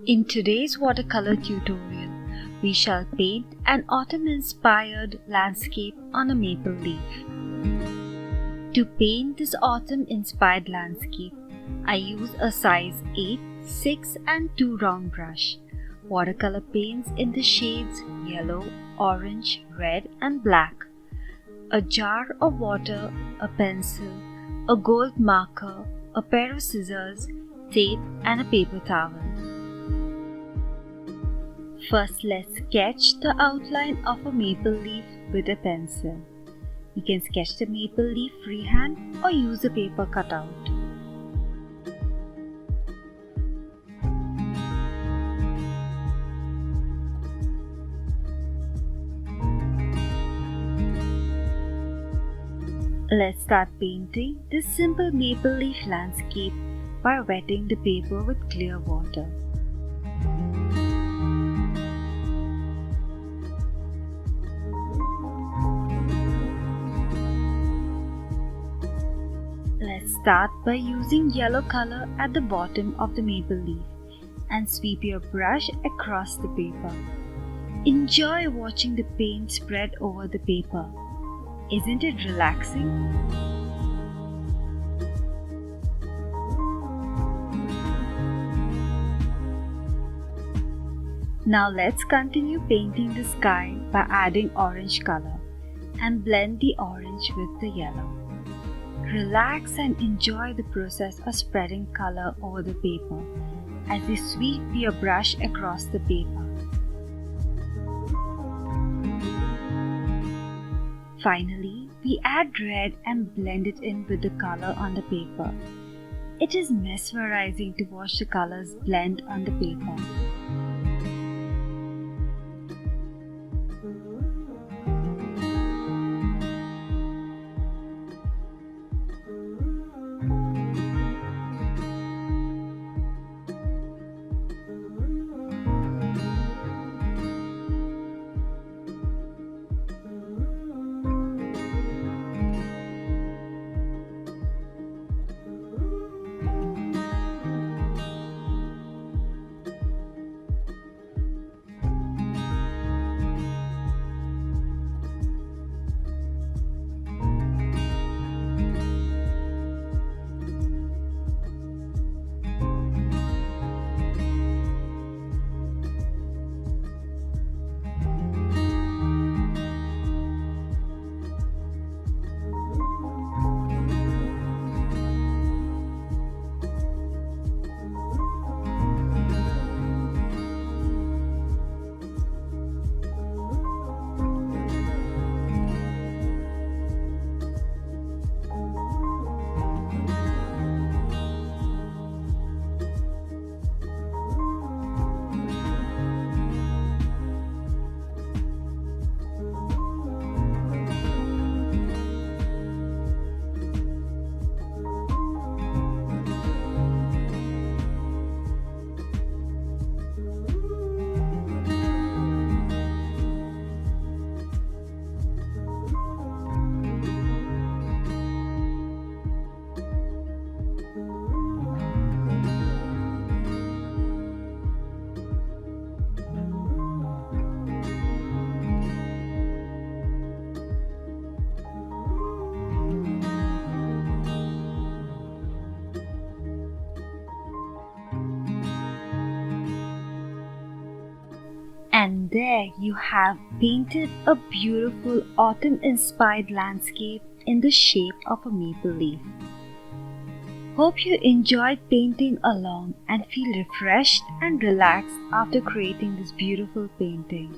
In today's watercolor tutorial, we shall paint an autumn-inspired landscape on a maple leaf. To paint this autumn-inspired landscape, I use a size 8, 6 and 2 round brush, watercolor paints in the shades yellow, orange, red and black, a jar of water, a pencil, a gold marker, a pair of scissors, tape and a paper towel. First, let's sketch the outline of a maple leaf with a pencil. You can sketch the maple leaf freehand or use a paper cutout. Let's start painting this simple maple leaf landscape by wetting the paper with clear water. Let's start by using yellow color at the bottom of the maple leaf and sweep your brush across the paper. Enjoy watching the paint spread over the paper. Isn't it relaxing? Now let's continue painting the sky by adding orange color and blend the orange with the yellow. Relax and enjoy the process of spreading color over the paper as you sweep your brush across the paper. Finally, we add red and blend it in with the color on the paper. It is mesmerizing to watch the colors blend on the paper. And there you have painted a beautiful autumn-inspired landscape in the shape of a maple leaf. Hope you enjoyed painting along and feel refreshed and relaxed after creating this beautiful painting.